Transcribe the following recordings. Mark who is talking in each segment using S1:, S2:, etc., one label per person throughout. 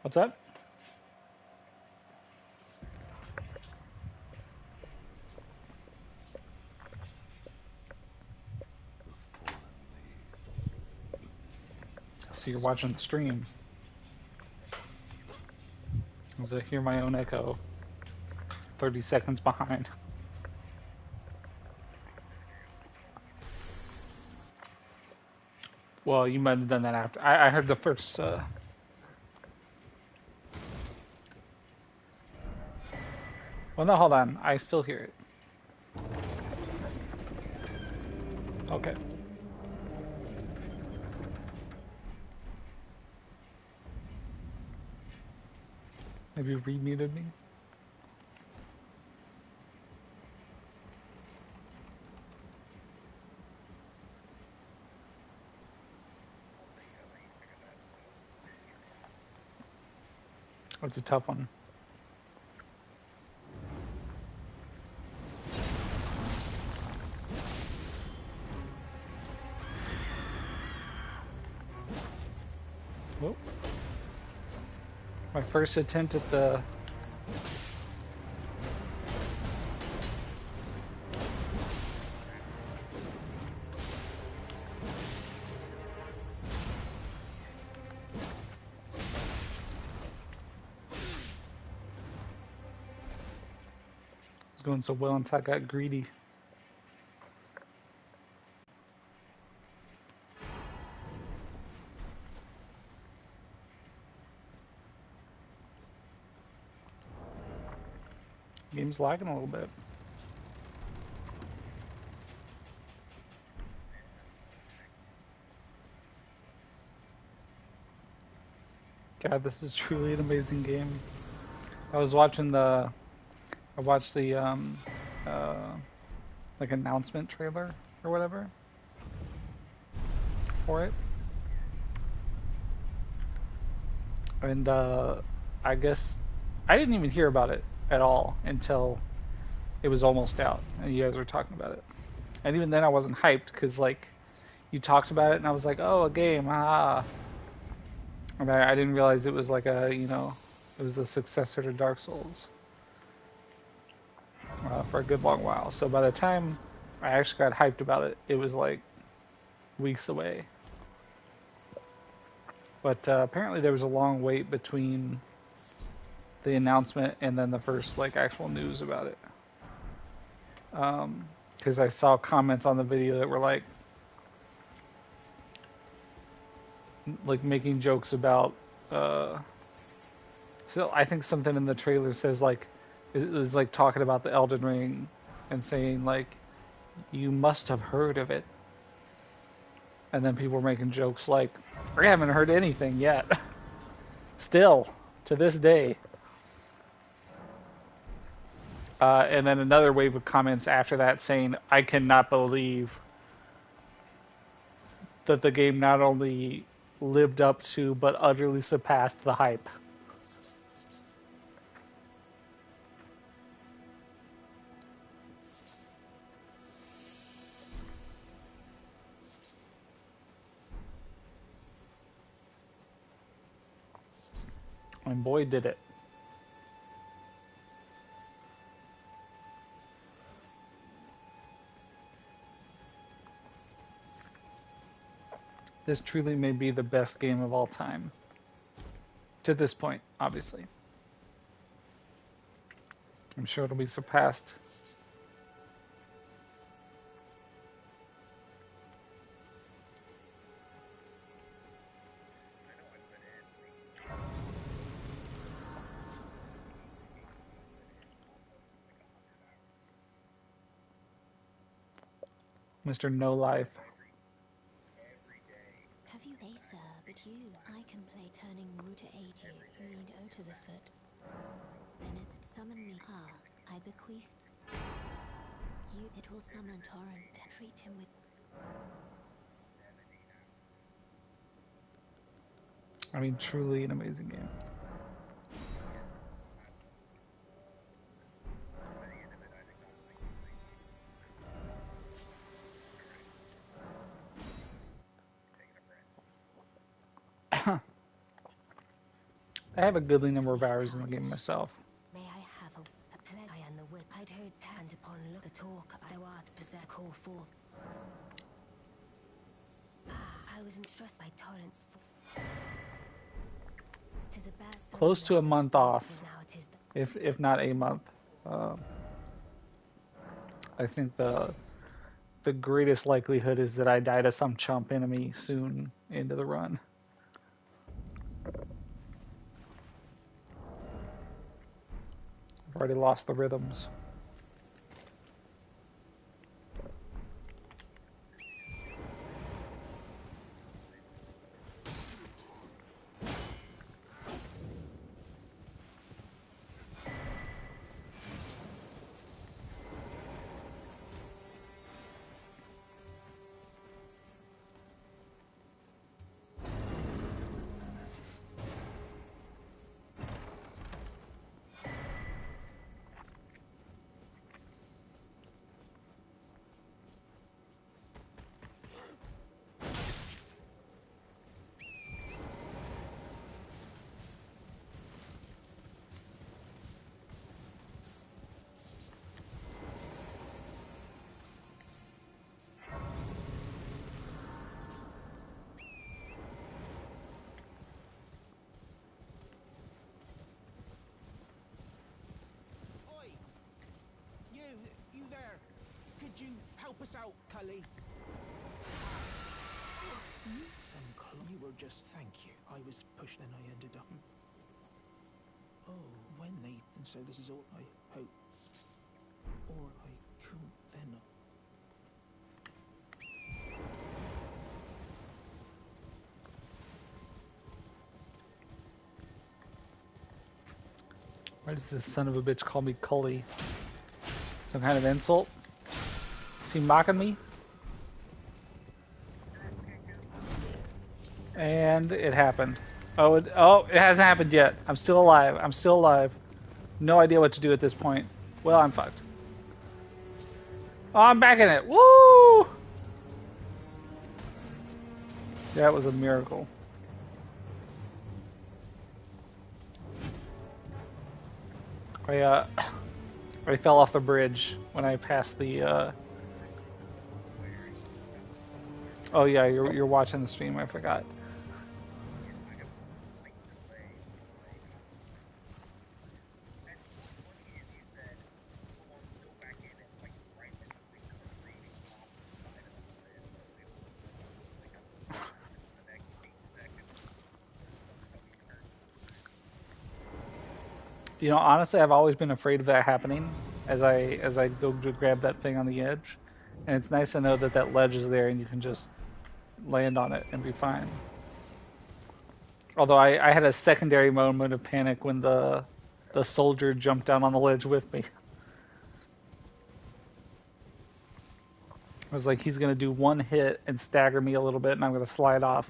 S1: What's that?
S2: The fallen leaves tell
S1: So you're
S2: us
S1: watching the stream. As I hear my own echo, 30 seconds behind. Well, you might have done that after. I heard the first. Well, no, hold on. I still hear it. Okay. Have you remuted me? That's a tough one. Whoop. My first attempt at the. Was going so well until I got greedy. Game's lagging a little bit. God, this is truly an amazing game. I was watching the. I watched the uh, like announcement trailer or whatever for it, and I guess I didn't even hear about it at all until it was almost out, and you guys were talking about it. And even then, I wasn't hyped because like you talked about it, and I was like, "Oh, a game, ah!" And I didn't realize it was like a, it was the successor to Dark Souls for a good long while. So by the time I actually got hyped about it, it was like weeks away. But apparently, there was a long wait between the announcement and then the first like actual news about it. Because I saw comments on the video that were like making jokes about. Uh, so I think something in the trailer says like is like talking about the Elden Ring and saying like you must have heard of it, and then people were making jokes like I haven't heard anything yet. Still to this day. And then another wave of comments after that saying, I cannot believe that the game not only lived up to but utterly surpassed the hype. And boy, did it. This truly may be the best game of all time. To this point, obviously. I'm sure it'll be surpassed. Mr. No Life.
S3: Have you they, sir, but you? I can play turning Wu to aid you. You need O to the foot. Then it's summon me. Ah, I bequeath you. It will summon Torrent. Treat him with.
S1: I mean, truly an amazing game. I have a goodly number of hours in the game myself.
S3: May I have a pleasure? I am the wit. I'd heard and upon look the talk thou art possessed to call forth. I was entrusted by torrents for. Tis a bad
S1: Close to a month off,
S3: now it is
S1: if not a month. I think the greatest likelihood is that I die to some chump enemy soon into the run. I've already lost the rhythms.
S4: You there. Could you help us out, Cully? You were just... Thank you. I was pushed and I ended up... Oh, when they... And so this is all I hope. Or I could then...
S1: Why does this son of a bitch call me Cully? Some kind of insult? Is he mocking me? And it happened. Oh, it hasn't happened yet. I'm still alive. I'm still alive. No idea what to do at this point. Well, I'm fucked. Oh, I'm back in it. Woo! That was a miracle. I fell off the bridge when I passed the. Oh yeah, you're watching the stream. I forgot. You know, honestly, I've always been afraid of that happening as I go to grab that thing on the edge, and it's nice to know that that ledge is there and you can just land on it and be fine. Although I had a secondary moment of panic when the soldier jumped down on the ledge with me. I was like, he's gonna do one hit and stagger me a little bit, and I'm gonna slide off.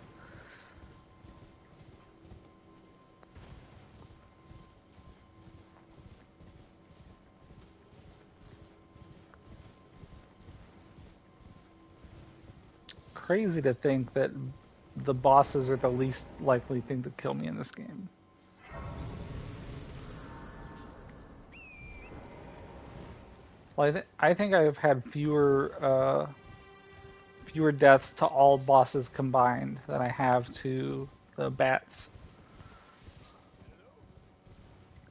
S1: Crazy to think that the bosses are the least likely thing to kill me in this game. Well, I think I've had fewer deaths to all bosses combined than I have to the bats.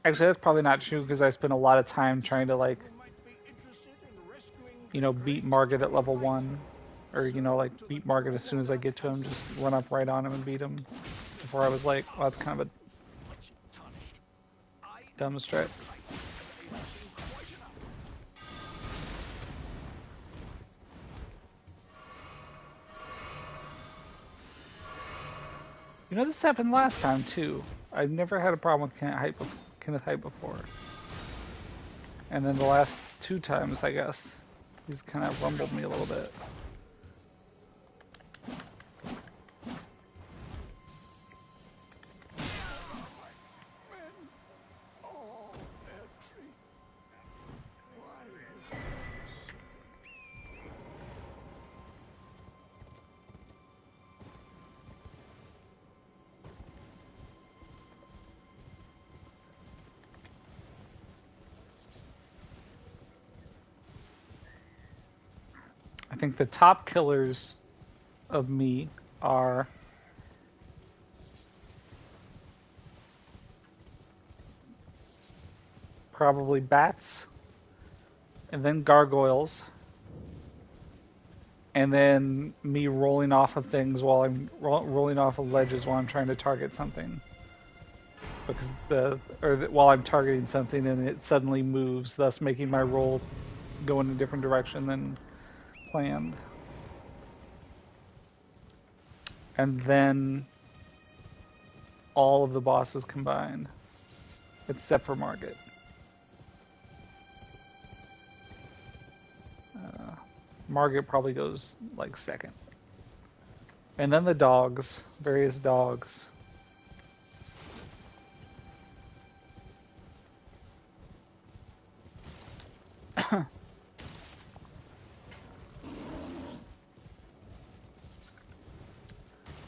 S1: Actually, that's probably not true because I spent a lot of time trying to, like, you know, beat Margit at level 1. Or, you know, like, beat Margit as soon as I get to him, just run up right on him and beat him. Before I was like, well, that's kind of a dumb strat. You know, this happened last time, too. I've never had a problem with Kenneth Hype before. And then the last 2 times, I guess, he's kind of rumbled me a little bit. I think the top killers of me are probably bats, and then gargoyles, and then me rolling off of things while I'm rolling off of ledges while I'm trying to target something. Because while I'm targeting something and it suddenly moves, thus making my roll go in a different direction than planned. And then all of the bosses combined, except for Margit. Margit probably goes like second. And then the dogs, various dogs.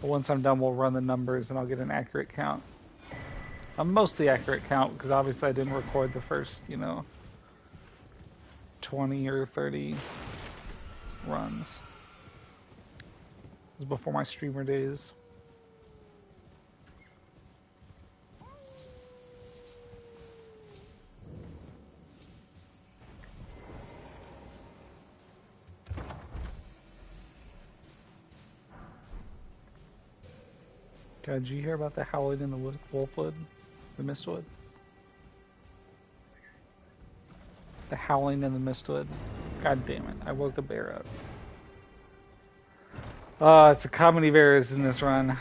S1: But once I'm done, we'll run the numbers and I'll get an accurate count. A mostly accurate count because obviously I didn't record the first, 20 or 30 runs. It was before my streamer days. God, did you hear about the howling in the wolfwood? The mistwood? The howling in the mistwood. God damn it, I woke the bear up. It's a comedy of errors in this run.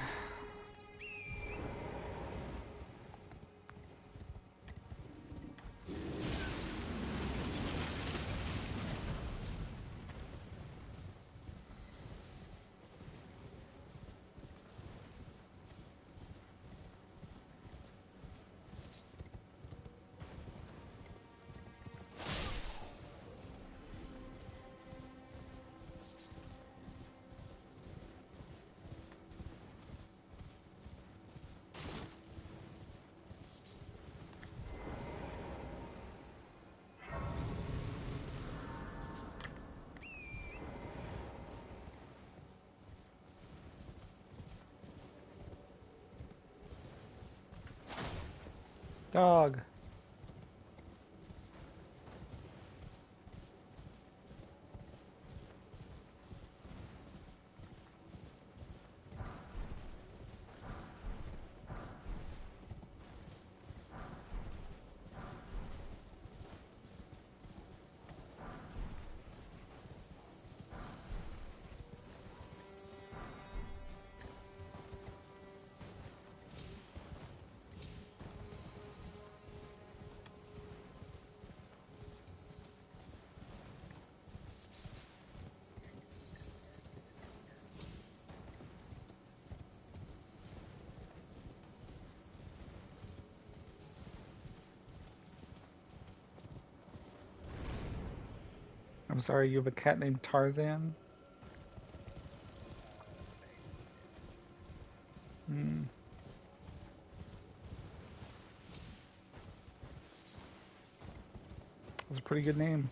S1: Dog. I'm sorry, you have a cat named Tarzan? Hmm. That's a pretty good name.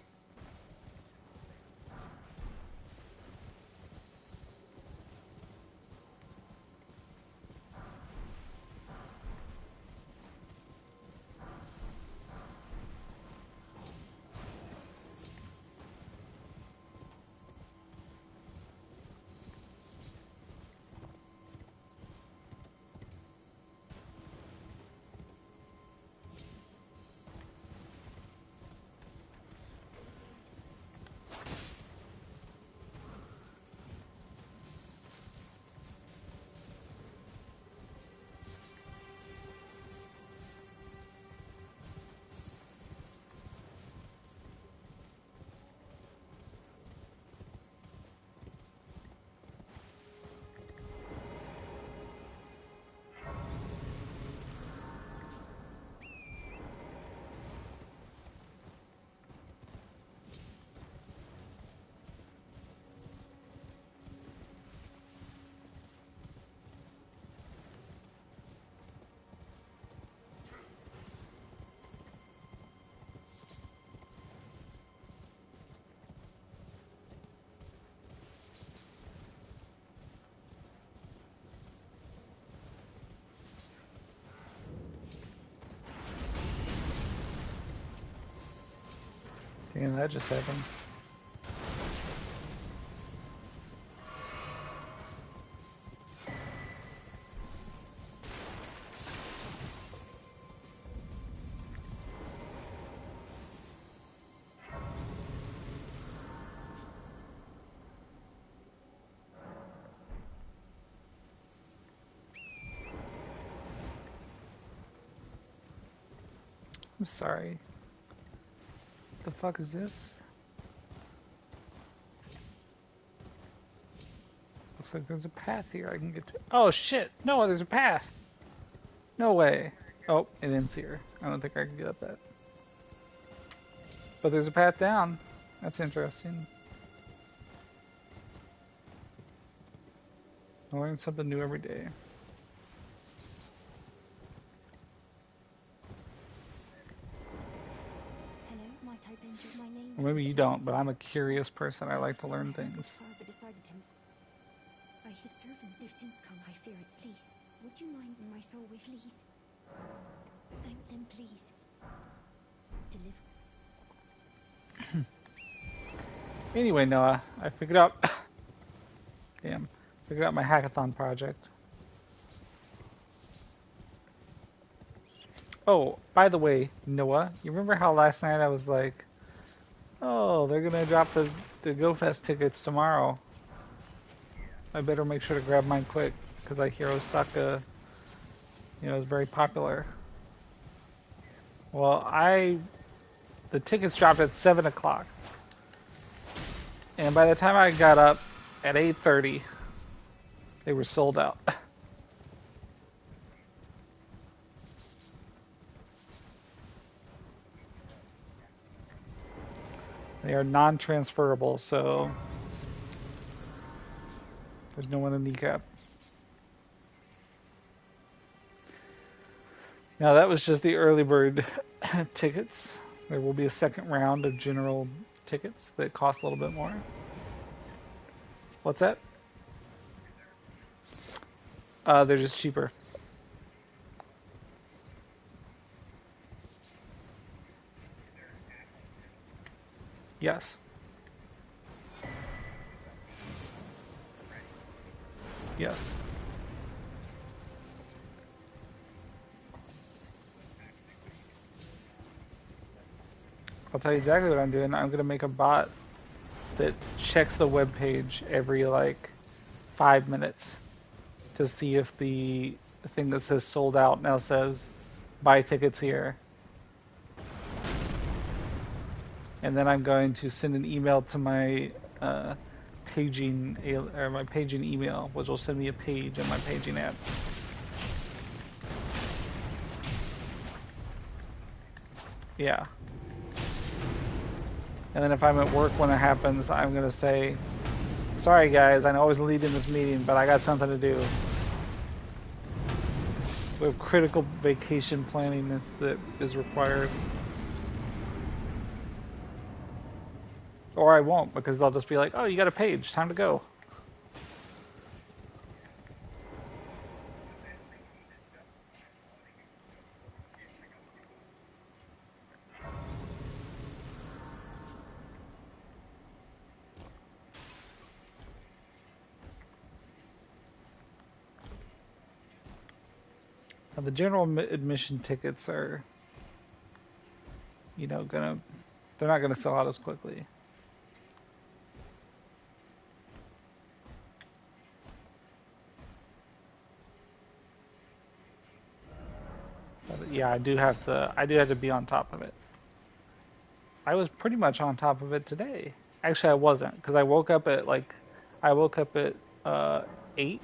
S1: Damn, that just happened. I'm sorry. The fuck is this? Looks like there's a path here I can get to. Oh shit! No, there's a path! No way. Oh, it ends here. I don't think I can get up that. But there's a path down. That's interesting. I learn something new every day.
S3: Hello, might I venture? My name
S1: Or maybe you don't, but I'm a curious person. I like to learn things.
S3: Father decided him. By his servant, they've since come. I fear it's least. Would you mind my soul wish, please? Thank them, please. Deliver.
S1: Anyway, Noah, I figured out. Damn. Figured out my hackathon project. Oh, by the way, Noah, you remember how last night I was like, oh, they're gonna drop the GoFest tickets tomorrow. I better make sure to grab mine quick, because I hear Osaka, you know, is very popular. Well, the tickets dropped at 7 o'clock. And by the time I got up at 8:30, they were sold out. They are non-transferable, so there's no one in kneecap. Now that was just the early bird tickets. There will be a second round of general tickets that cost a little bit more. What's that? They're just cheaper. Yes. Yes. I'll tell you exactly what I'm doing. I'm going to make a bot that checks the web page every like 5 minutes to see if the thing that says sold out now says buy tickets here. And then I'm going to send an email to my paging email, which will send me a page in my paging app. Yeah. And then if I'm at work when it happens, I'm going to say, sorry guys, I know I was leading this meeting, but I got something to do. We have critical vacation planning that is required. Or I won't, because they'll just be like, oh, you got a page, time to go. Now, the general admission tickets are, you know, they're not gonna sell out as quickly. But yeah, I do have to be on top of it. I was pretty much on top of it today. Actually, I wasn't, because I woke up at 8,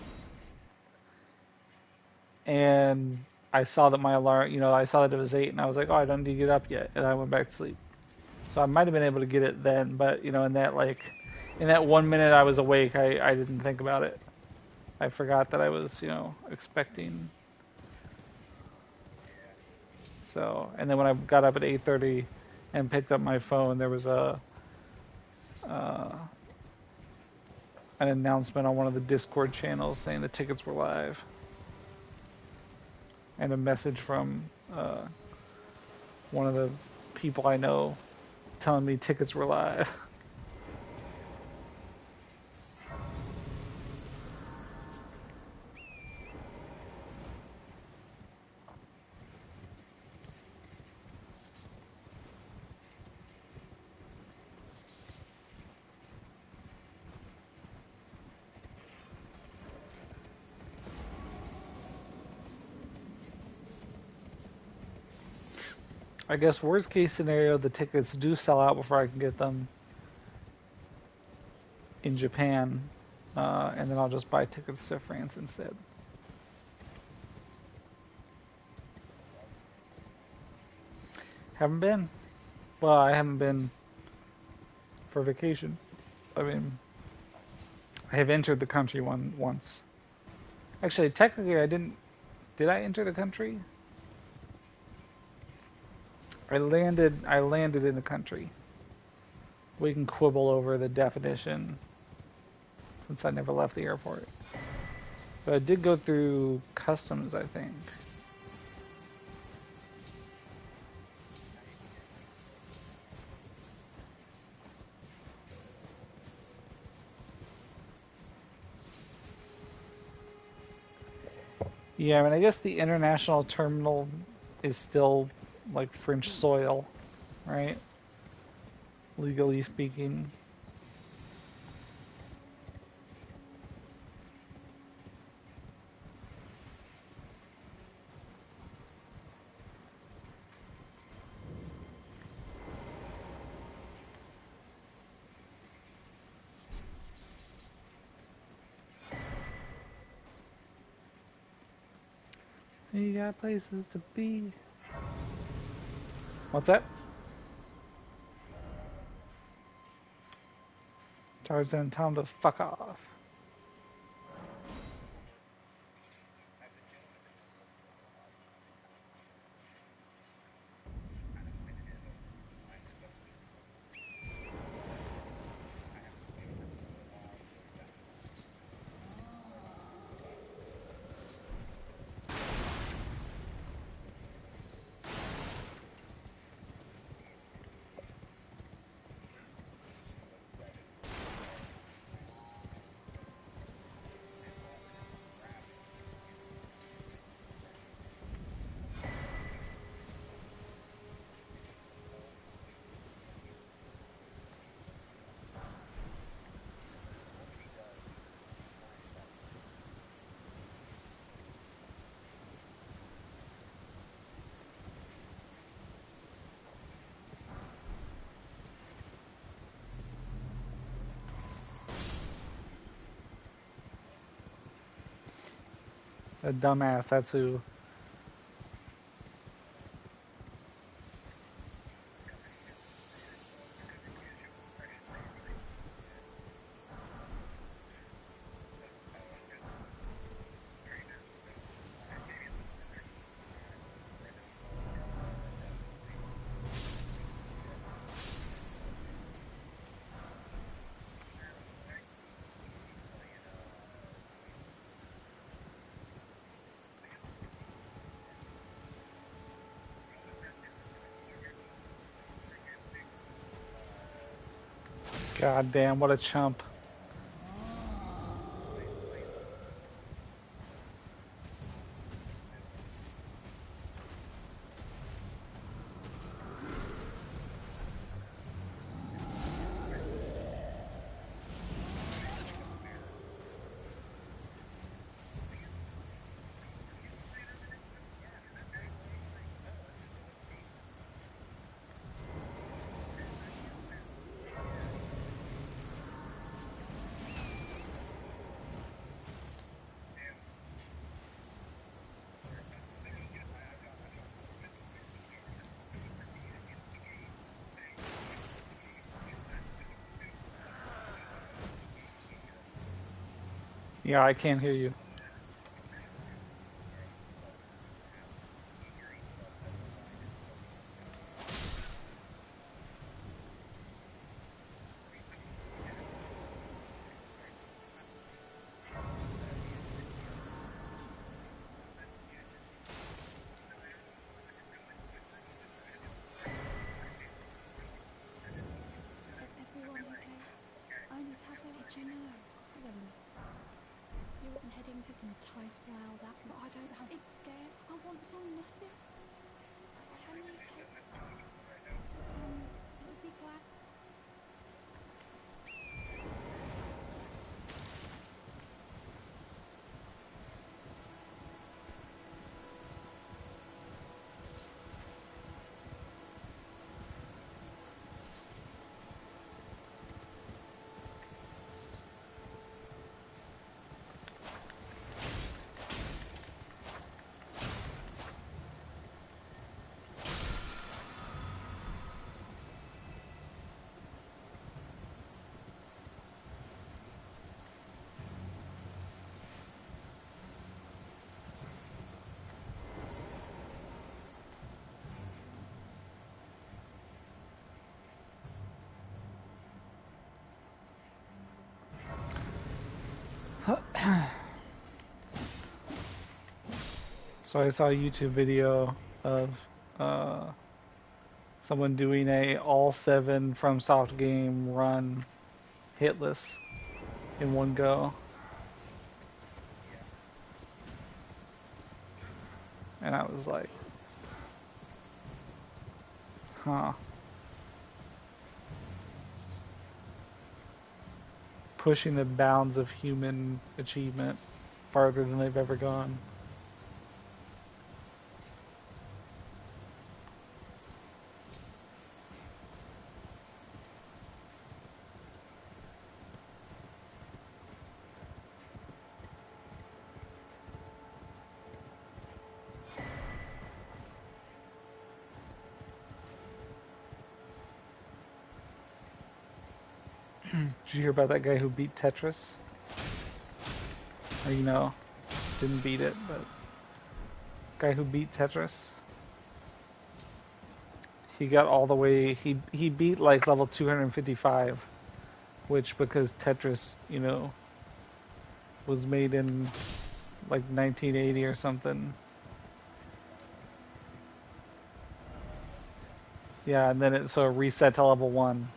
S1: and I saw that my alarm, you know, I saw that it was 8, and I was like, oh, I don't need to get up yet, and I went back to sleep. So I might have been able to get it then, but you know, in that 1 minute I was awake, I didn't think about it. I forgot that I was, you know, expecting. So, and then when I got up at 8:30 and picked up my phone, there was an announcement on one of the Discord channels saying the tickets were live, and a message from one of the people I know telling me tickets were live. I guess worst case scenario, the tickets do sell out before I can get them in Japan, and then I'll just buy tickets to France instead. Haven't been. Well, I haven't been for vacation. I mean, I have entered the country once. Actually, technically, I didn't. Did I enter the country? I landed. I landed in the country. We can quibble over the definition, since I never left the airport. But I did go through customs, I think. Yeah, I mean, I guess the international terminal is still like French soil, right? Legally speaking. You got places to be. What's that? Tarzan, tell him to fuck off. A dumbass, that's who. God damn, what a chump. Yeah, I can't hear you.
S5: heading to some enticed while that, but I don't have. It's scared. I want to know nothing. Can you take? And it would be glad.
S1: So I saw a YouTube video of someone doing a all 7 FromSoft game run hitless in one go. And I was like, huh. Pushing the bounds of human achievement farther than they've ever gone. Did you hear about that guy who beat Tetris? Or, didn't beat it, but guy who beat Tetris. He got all the way, he beat like level 255, which because Tetris, was made in like 1980 or something. Yeah, and then it reset to level 1.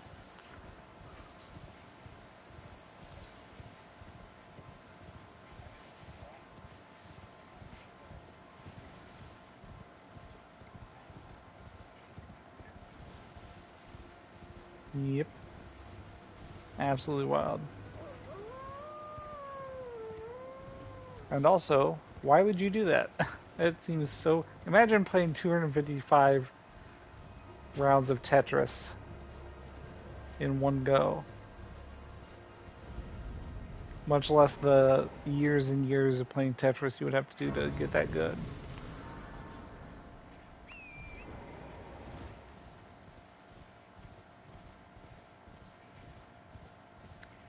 S1: Yep. Absolutely wild. And also, why would you do that? It seems so... Imagine playing 255 rounds of Tetris in one go. Much less the years and years of playing Tetris you would have to do to get that good.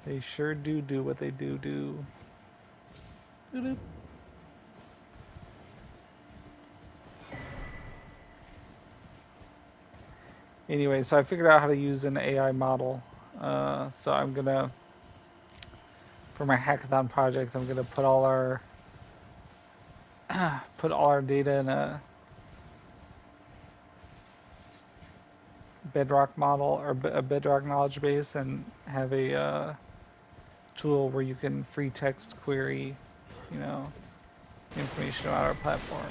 S1: They sure do what they do. Doo-doo. Anyway, so I figured out how to use an AI model. So I'm gonna, for my hackathon project, I'm gonna put all our data in a Bedrock model or a Bedrock knowledge base, and have a tool where you can free text query, information about our platform.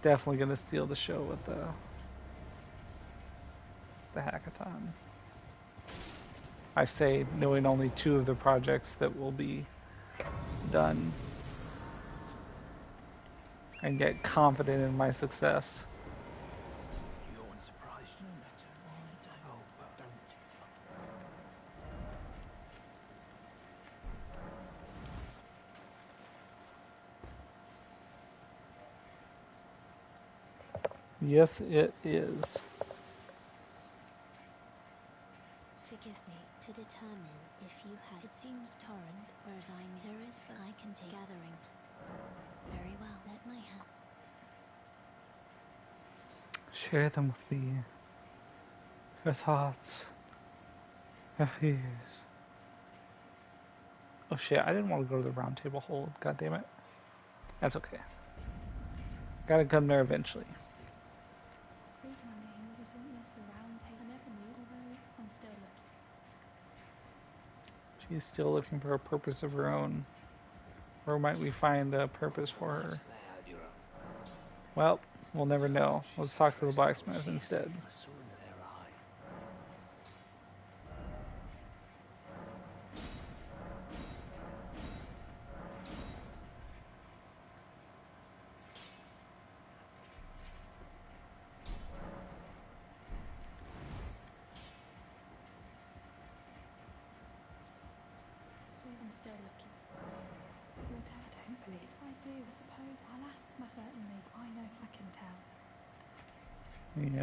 S1: Definitely gonna steal the show with the hackathon. I say knowing only 2 of the projects that will be done, and get confident in my success.
S4: You're unsurprised no matter why I don't. Oh, but don't.
S1: Yes, it is.
S3: Forgive me to determine if you had. It seems torrent, whereas there is, but I can take gathering. Very well. Let my hand.
S1: Share them with me. Your thoughts. Your fears. Oh shit, I didn't want to go to the round table hold. God damn it. That's okay. Gotta come there eventually.
S5: Read my name was a fruitless for round table. I never knew, although I'm still looking.
S1: She's still looking for a purpose of her own. Where might we find a purpose for her? Well, we'll never know. Let's talk to the blacksmith instead.
S5: So I'm still looking. You'll tell I don't believe. If I do, I suppose I'll ask my certainly. I know I can tell.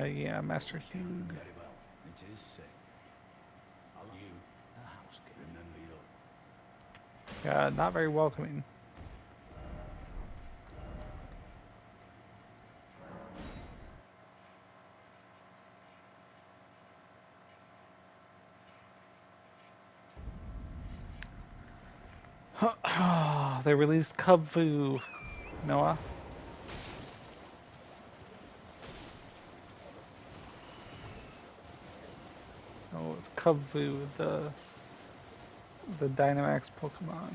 S1: Yeah, Master Hugh.
S2: Very well. It is sick. I'll you, a housekeeper, remember you.
S1: Not very welcoming. They released Cub Fu, Noah. Oh, it's Cub Fu, the Dynamax Pokemon.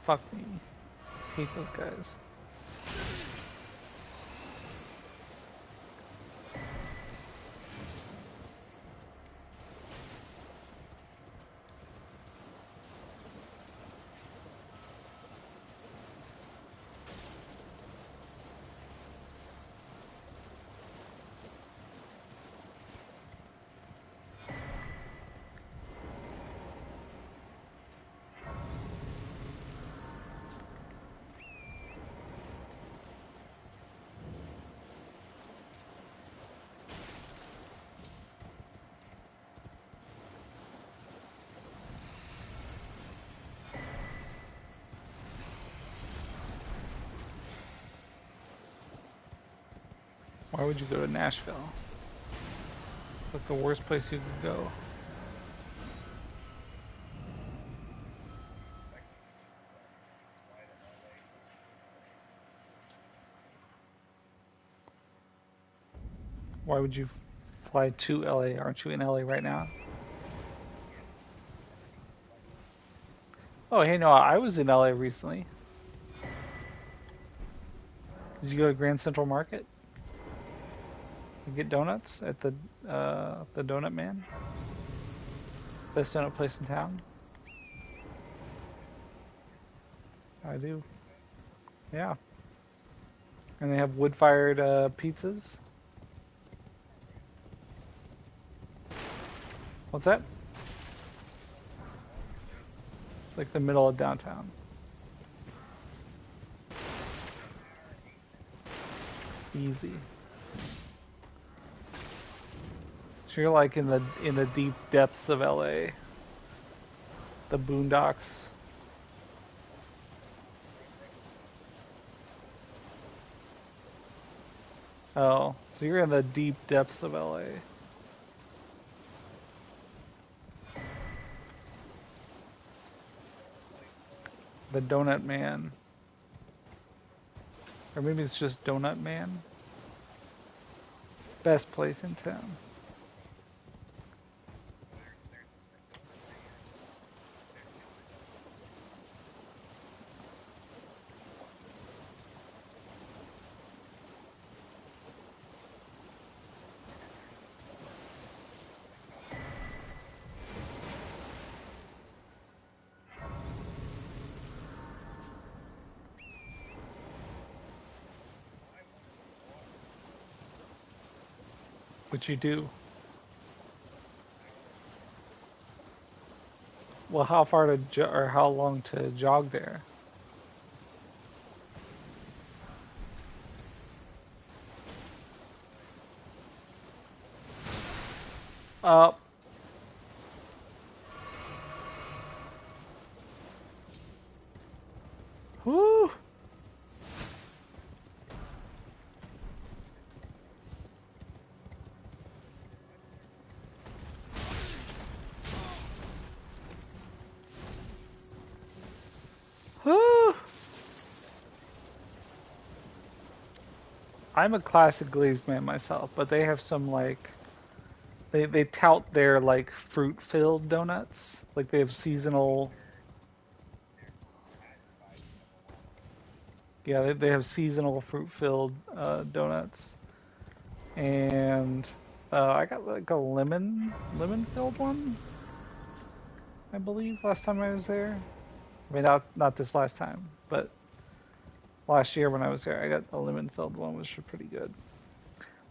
S1: Fuck me. Hate those guys. Why would you go to Nashville? It's like the worst place you could go. Why would you fly to LA? Aren't you in LA right now? Oh, hey, no, I was in LA recently. Did you go to Grand Central Market? You get donuts at the Donut Man? Best donut place in town? I do. Yeah. And they have wood-fired pizzas. What's that? It's like the middle of downtown. Easy. So you're like in the deep depths of LA. The boondocks. Oh, so you're in the deep depths of LA. The Donut Man. Or maybe it's just Donut Man. Best place in town. What you do? Well, how far to or how long to jog there? Uh. Whoo. Whoo. I'm a classic glazed man myself, but they have some like they tout their like fruit filled donuts. Like they have seasonal. Yeah, they have seasonal fruit filled donuts, and I got like a lemon filled one, I believe, last time I was there. I mean, not this last time, but last year when I was there, I got a lemon filled one, which was pretty good.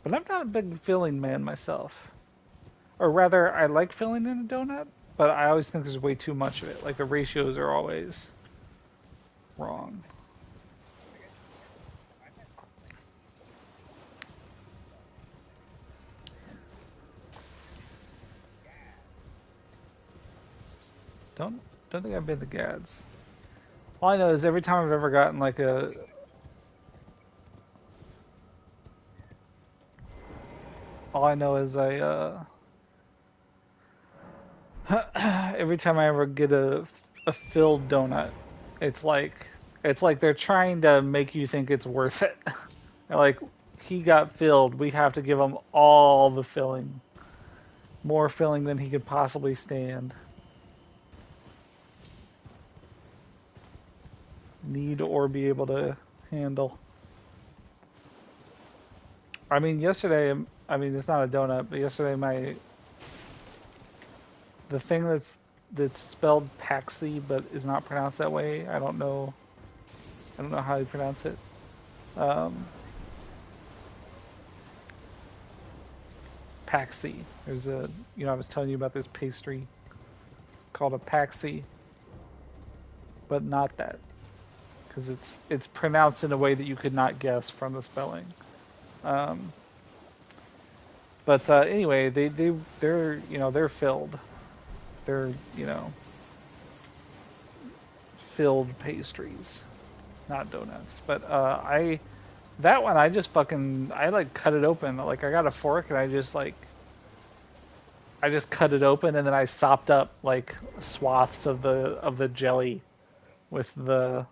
S1: But I'm not a big filling man myself. Or rather, I like filling in a donut, but I always think there's way too much of it. Like the ratios are always wrong. Don't don't think I've been to Gads. All I know is every time I've ever gotten like a all I know is every time I ever get a filled donut, it's like it's like they're trying to make you think it's worth it. They're like he got filled, we have to give him all the filling, more filling than he could possibly stand, need or be able to handle. I mean, yesterday, I mean it's not a donut, but yesterday the thing that's spelled Paxi but is not pronounced that way. I don't know how you pronounce it. Um, Paxi. There's a, I was telling you about this pastry called a Paxi, but not that because it's pronounced in a way that you could not guess from the spelling. Um, but anyway, they're they're filled. They're filled pastries, not donuts. But I that one I just fucking I like cut it open. Like I got a fork and I just cut it open and then I sopped up like swaths of the jelly with the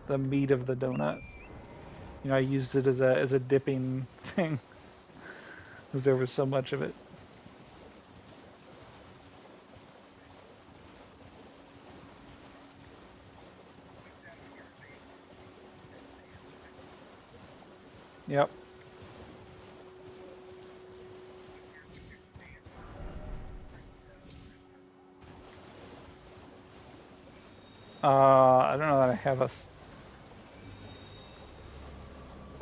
S1: meat of the donut. I used it as a dipping thing because there was so much of it. Yep. I don't know that I have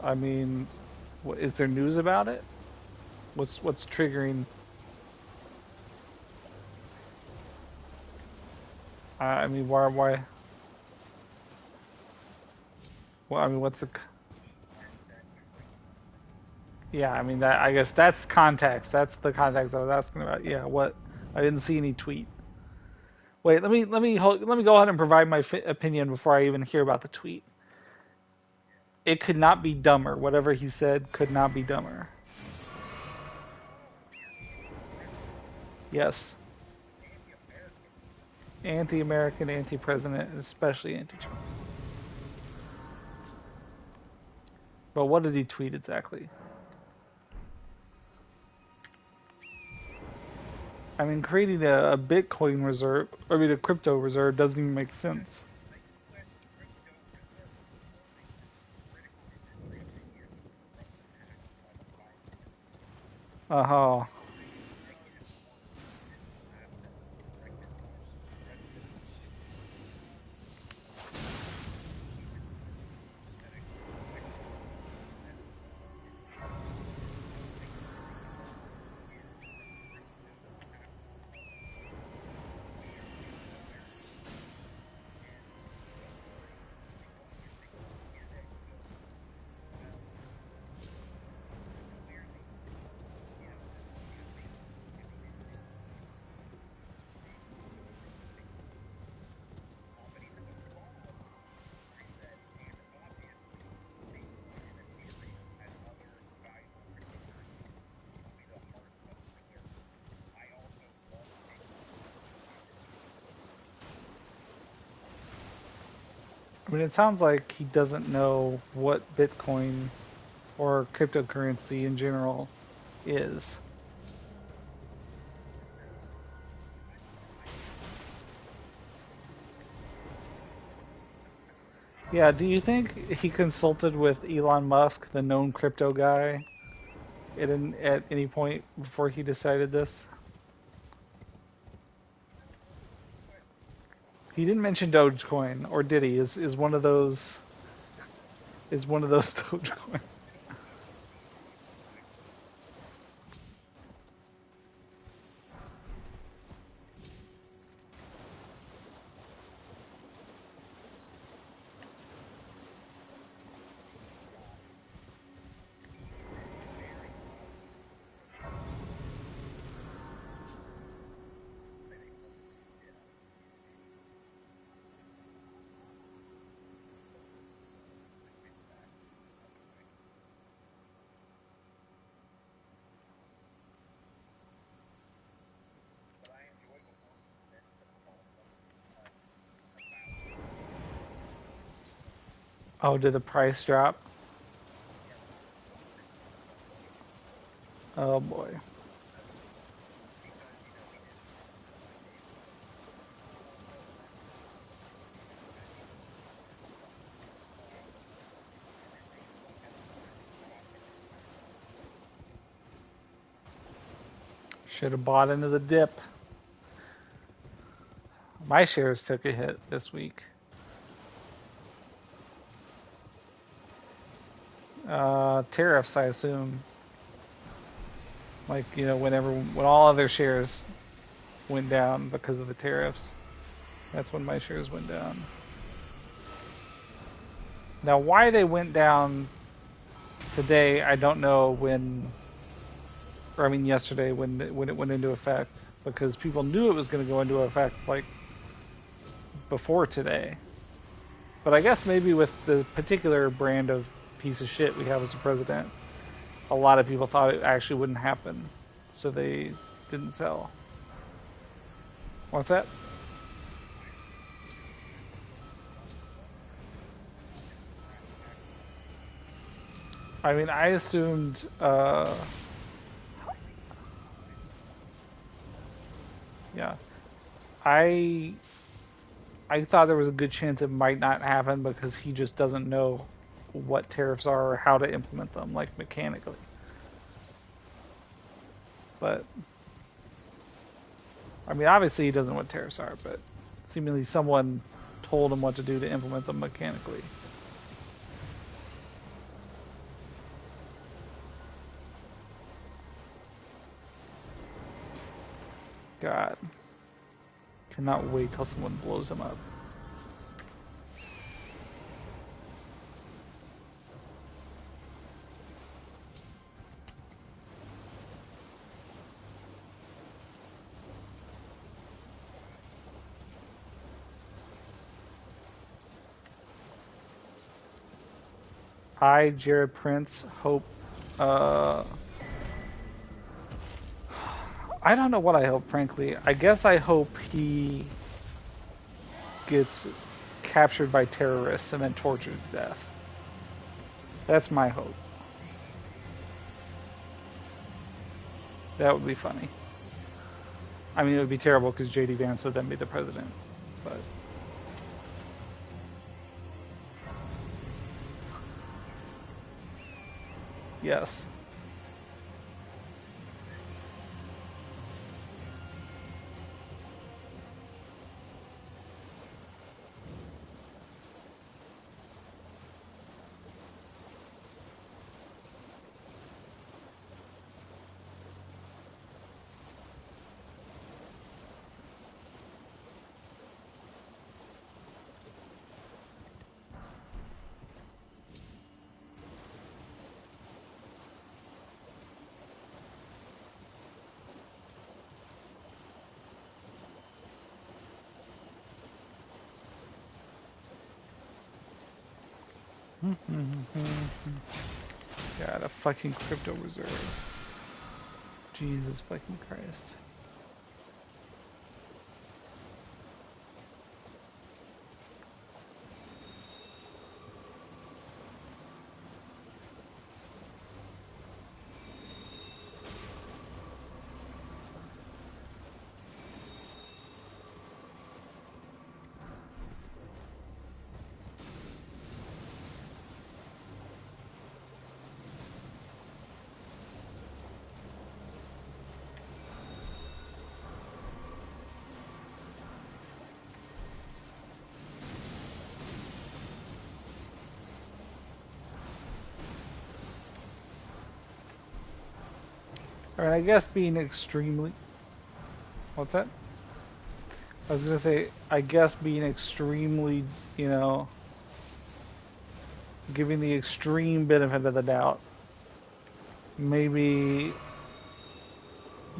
S1: I mean, is there news about it? What's triggering? I mean, why? Well, I mean, what's the? Yeah, I mean that. I guess that's context. That's the context I was asking about. Yeah, what? I didn't see any tweet. Wait, let me go ahead and provide my opinion before I even hear about the tweet. It could not be dumber. Whatever he said could not be dumber. Yes, anti-American, anti-president, and especially anti-Trump. But what did he tweet exactly? I mean, creating a Bitcoin reserve, I mean, a crypto reserve doesn't even make sense. Uh-huh. I mean, it sounds like he doesn't know what Bitcoin or cryptocurrency in general is. Yeah, do you think he consulted with Elon Musk, the known crypto guy, at any point before he decided this? He didn't mention Dogecoin, or did he? Is one of those Dogecoin? Oh, did the price drop? Oh boy. Should have bought into the dip. My shares took a hit this week. Tariffs, I assume. Like, when all other shares went down because of the tariffs, that's when my shares went down. Now, why they went down today, I don't know yesterday when it went into effect, because people knew it was going to go into effect like before today. But I guess maybe with the particular brand of piece of shit we have as a president, a lot of people thought it actually wouldn't happen, so they didn't sell. What's that? I mean, I assumed. Yeah, I I thought there was a good chance it might not happen because he just doesn't know what tariffs are or how to implement them, like mechanically. But I mean, obviously he doesn't know what tariffs are, but seemingly someone told him what to do to implement them mechanically. God. Cannot wait till someone blows him up. I, Jared Prince, hope. Uh, I don't know what I hope, frankly. I guess I hope he gets captured by terrorists and then tortured to death. That's my hope. That would be funny. I mean, it would be terrible because J.D. Vance would then be the president. But yes. God, a fucking crypto reserve. Jesus fucking Christ. I mean, I guess being extremely. What's that? I was gonna say, I guess being extremely, you know, giving the extreme benefit of the doubt. Maybe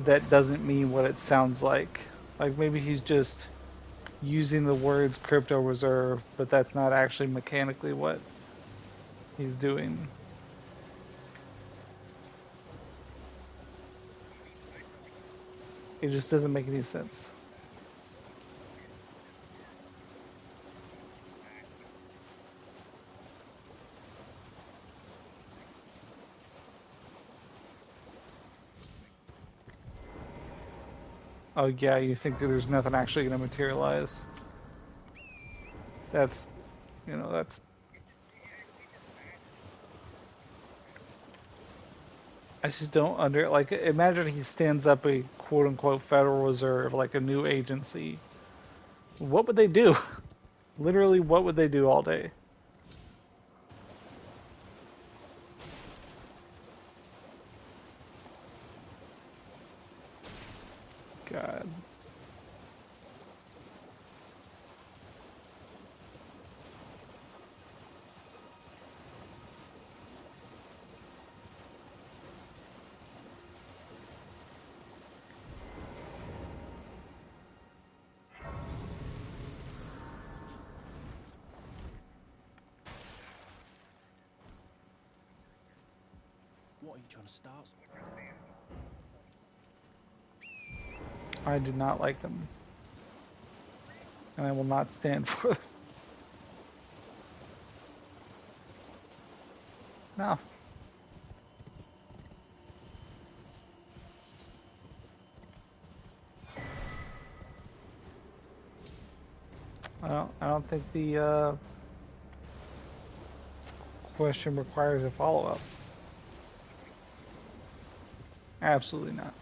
S1: that doesn't mean what it sounds like. Like maybe he's just using the words crypto reserve, but that's not actually mechanically what he's doing. It just doesn't make any sense. Oh yeah, you think that there's nothing actually going to materialize? That's, you know, that's. I just don't like. Imagine he stands up a quote unquote Federal Reserve, like a new agency. What would they do? Literally, what would they do all day? God.
S2: What are you trying to start?
S1: I do not like them, and I will not stand for them. No. I don't think the question requires a follow-up. Absolutely not.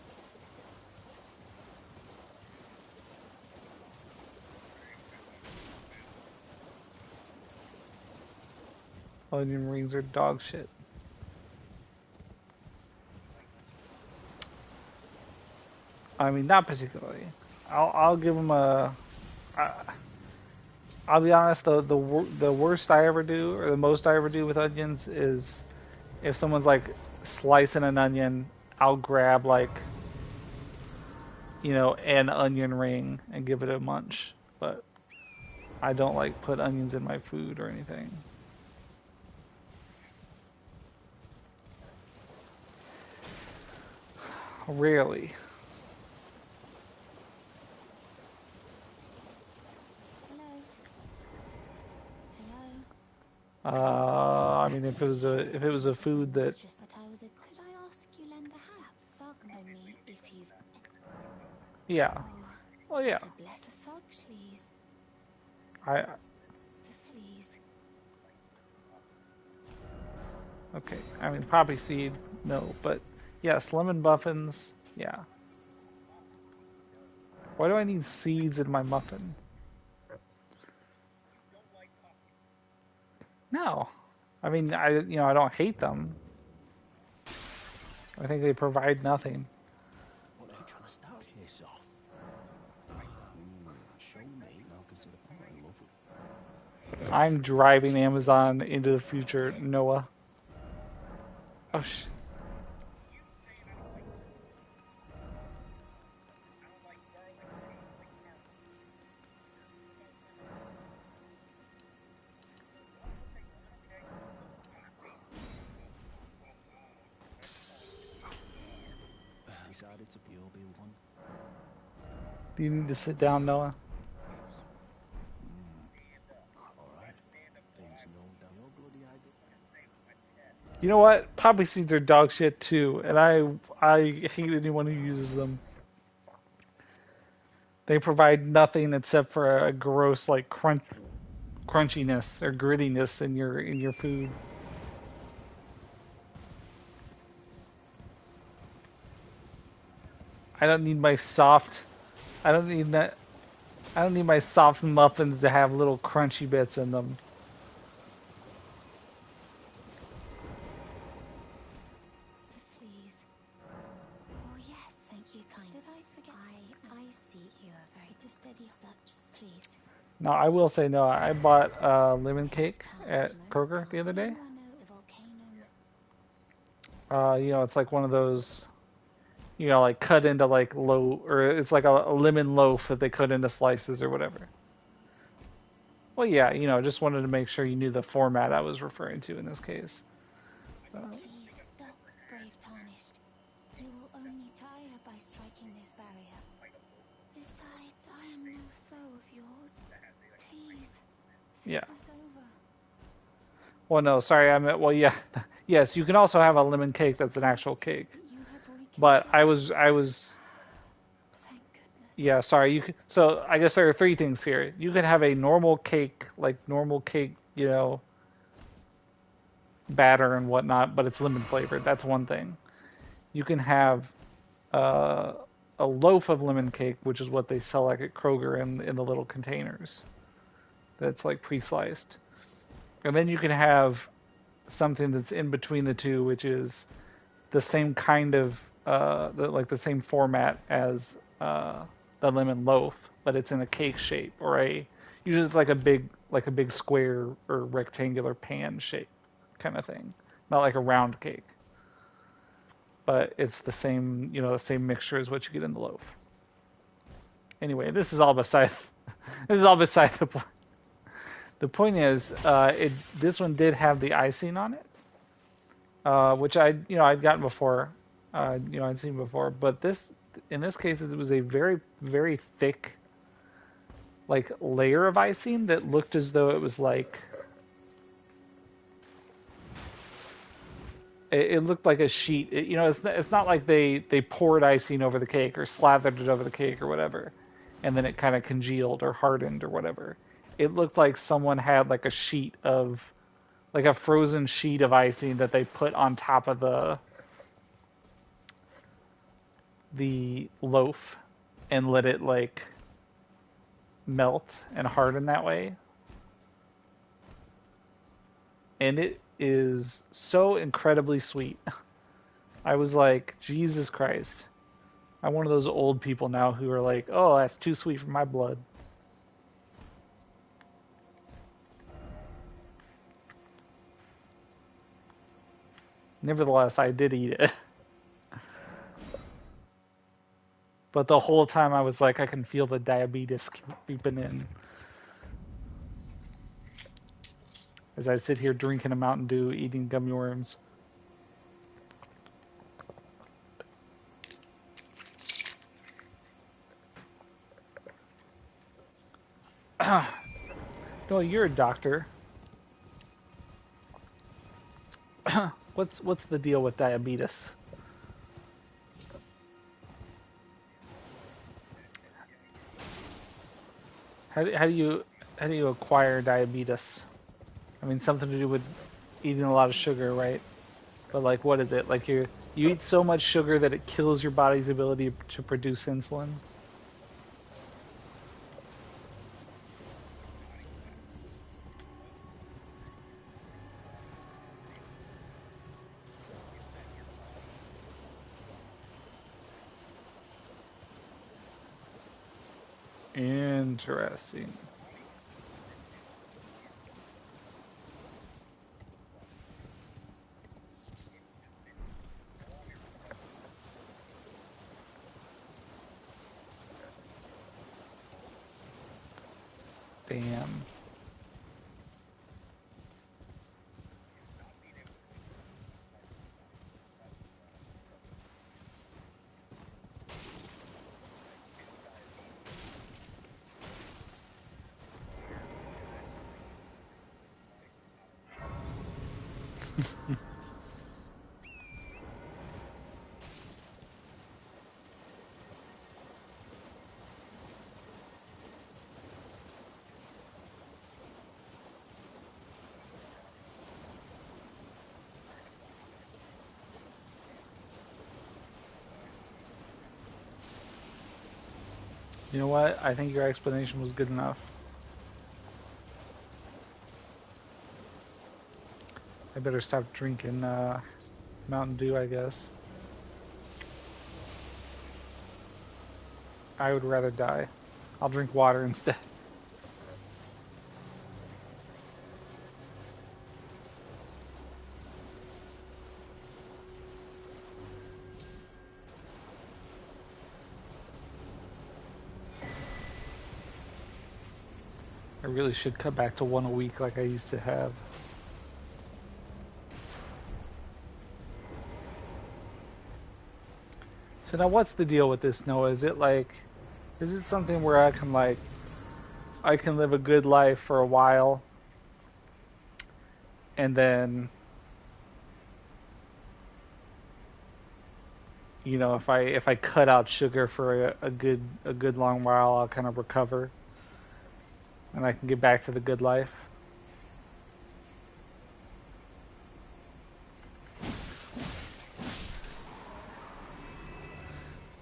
S1: Onion rings are dog shit. I mean, not particularly. I'll give them a. I'll be honest. The worst I ever do, or the most I ever do with onions, is if someone's like slicing an onion, I'll grab like, you know, an onion ring and give it a munch. But I don't like put onions in my food or anything. Rarely.
S3: Hello.
S1: I mean, if it was a food that,
S3: It's just that I was a. Could I ask you lend a hand? That thug only if you've.
S1: yeah,
S3: Oh,
S1: well, yeah,
S3: to bless a thug, please.
S1: I
S3: Please.
S1: okay. I mean, poppy seed, no, but yes, lemon muffins, yeah. Why do I need seeds in my muffin? No, I mean, I don't hate them. I think they provide nothing.
S2: What are you trying to start? Piss off. Show me, and I'll consider. I'm not in love with.
S1: I'm driving Amazon into the future, Noah. Oh sh.
S2: Decided to be Obi-Wan.
S1: Do you need to sit down, Noah?
S2: All right. Things no doubt. Your bloody idea.
S1: You know what? Poppy seeds are dog shit too, and I hate anyone who uses them. They provide nothing except for a gross like crunchiness or grittiness in your food. I don't need my soft. I don't need that. I don't need my soft muffins to have little crunchy bits in them.
S3: Please.
S1: Now, I will say no. I bought lemon cake at
S3: Most
S1: Kroger the other day.
S3: anyone know the volcano?
S1: It's like one of those, like cut into like low, or it's like a lemon loaf that they cut into slices or whatever. Well, yeah, just wanted to make sure you knew the format I was referring to in this case.
S3: Please stop, brave tarnished. You will only tire by striking this barrier. Besides, I am no foe of yours. Please, think
S1: Yeah.
S3: this over.
S1: Well, no, sorry, I meant, well, yeah, yes, you can also have a lemon cake that's an actual
S3: I see
S1: cake.
S3: that you have
S1: But I
S3: reconsidered.
S1: was, I was,
S3: Thank goodness.
S1: yeah, sorry. So I guess there are three things here. You can have a normal cake, like normal cake, batter and whatnot, but it's lemon flavored. That's one thing. You can have uh, a loaf of lemon cake, which is what they sell like at Kroger in the little containers. That's like pre-sliced. And then you can have something that's in between the two, which is the same kind of like the same format as the lemon loaf, but it's in a cake shape or usually it's like a big square or rectangular pan shape kind of thing, not like a round cake, but it's the same mixture as what you get in the loaf. Anyway, this is all beside this is all beside the point. The point is, this one did have the icing on it, which I'd gotten before, I'd seen before, but in this case it was a very very thick like layer of icing that looked as though it was like it looked like a sheet. It's not like they poured icing over the cake or slathered it over the cake or whatever, and then it kind of congealed or hardened or whatever. It looked like someone had like a sheet of like a frozen sheet of icing that they put on top of the loaf and let it like melt and harden that way. And it is so incredibly sweet. I was like, Jesus Christ. I'm one of those old people now who are like, oh, that's too sweet for my blood. Nevertheless, I did eat it. But the whole time I was like, I can feel the diabetes creeping in. As I sit here drinking a Mountain Dew, eating gummy worms. No, you're a doctor. What's the deal with diabetes? How do you acquire diabetes? I mean, something to do with eating a lot of sugar, right? But like, what is it? Like you eat so much sugar that it kills your body's ability to produce insulin. Interesting. Damn. You know what? I think your explanation was good enough. I better stop drinking Mountain Dew, I guess. I would rather die. I'll drink water instead. really should cut back to one a week like I used to have. So now what's the deal with this, Noah? Is it like, is it something where I can like, I can live a good life for a while and then, you know, if I cut out sugar for a good long while, I'll kind of recover and I can get back to the good life?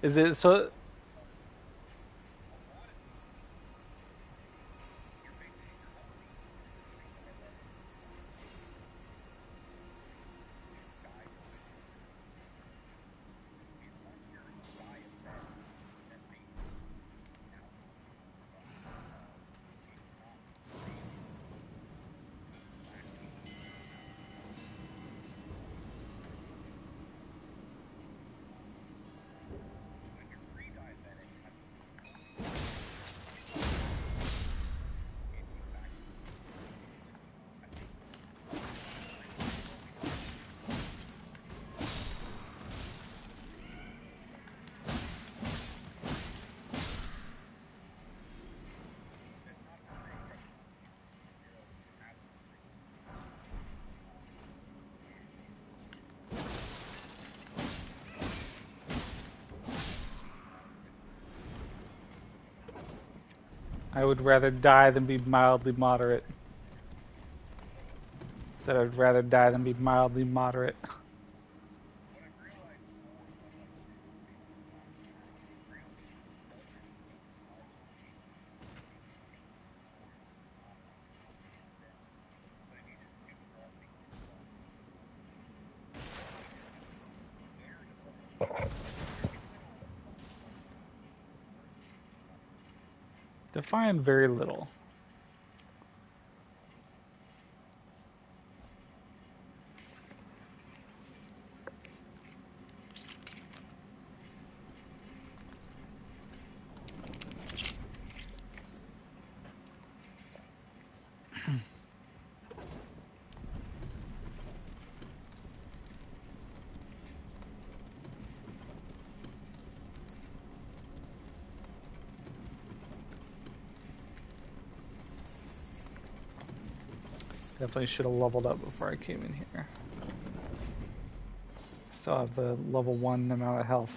S1: Is it so? I would rather die than be mildly moderate. Said I'd rather die than be mildly moderate. Define very little. Definitely should have leveled up before I came in here. Still have the level 1 amount of health.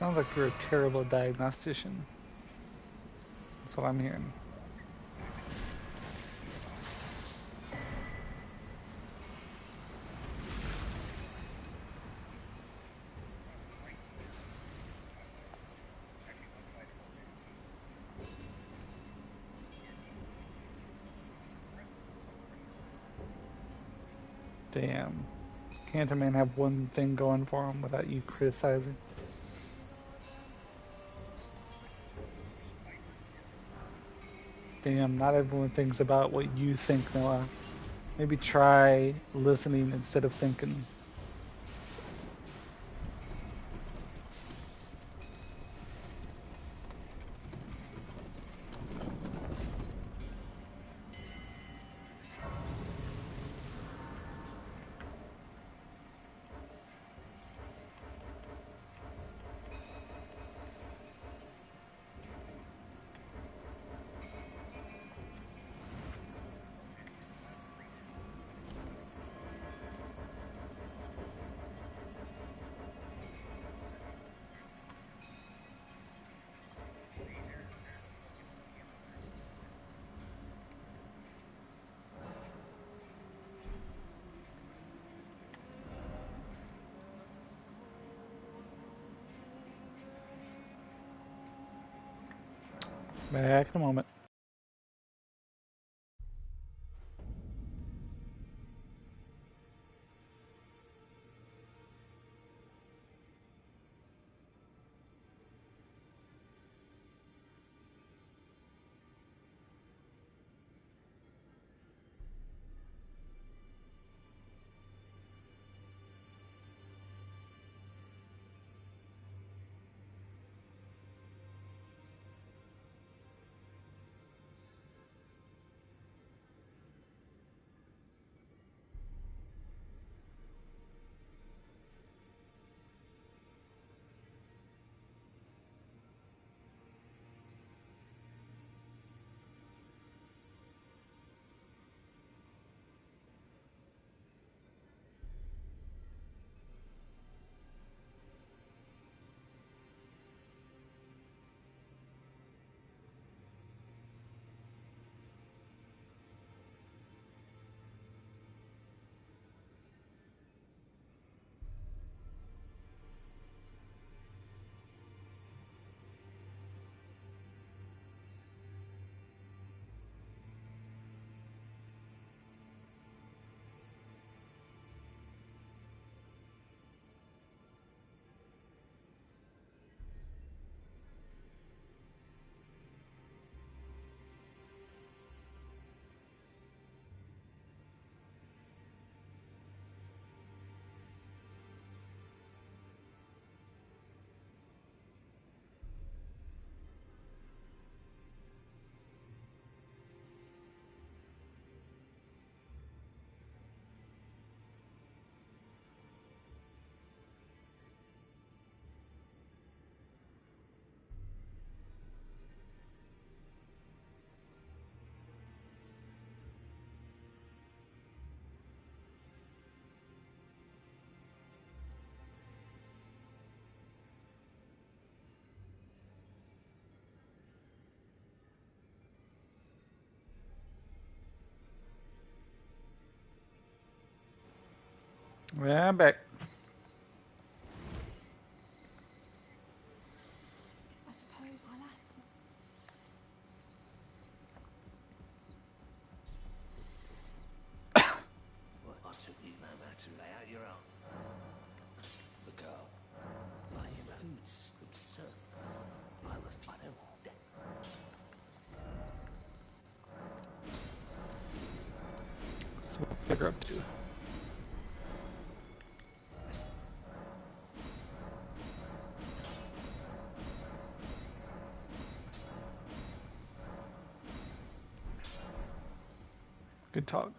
S1: Sounds like you're a terrible diagnostician. That's what I'm hearing. Damn. Can't a man have one thing going for him without you criticizing? Damn, not everyone thinks about what you think, Noah. Maybe try listening instead of thinking. Back in a moment. Yeah, I'm back.
S5: I suppose I'll ask them.
S2: Well, I took you no man to lay out your own. The girl. I am who's absurd. I refuse. I don't want that.
S1: So what's Bigger up to? Good talk.